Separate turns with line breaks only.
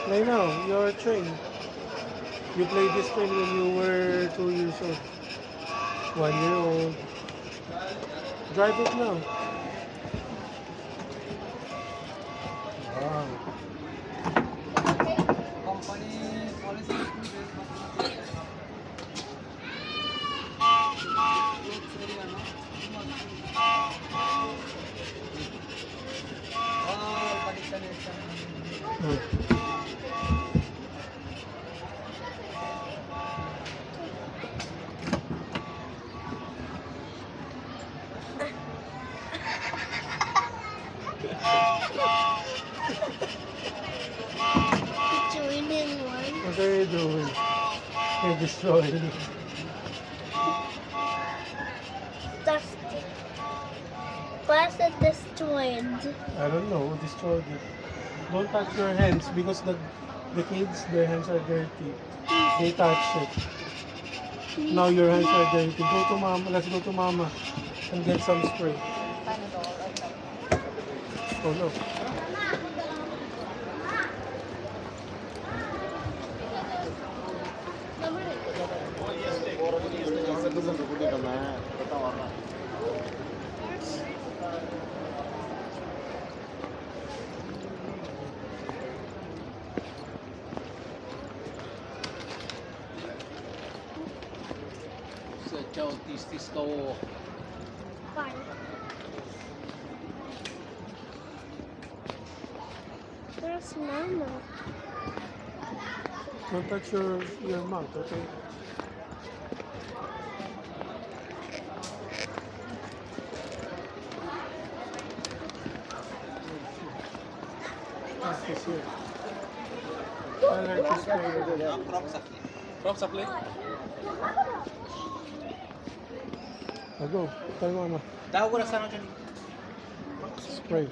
Right now, you're trained. You played this train when you were 2 years old. 1 year old. Drive it now. Wow.
Company policy
Hmm.
Joining one.
What are you doing? You're destroying it.
Dusty. Why is it destroyed?
I don't know. Destroyed it. Don't touch your hands because the kids, their hands are dirty. They touch it. Now your hands are dirty. Go to mama. Let's go to mama and get some spray. Oh no.
Sadya autistis ka oh.
Why? Where's Mama?
Don't touch your mouth, okay? This here. I like to spray.
Prop supply.
Go. Tell mama.
Daw ko na sana dyan.
Spray.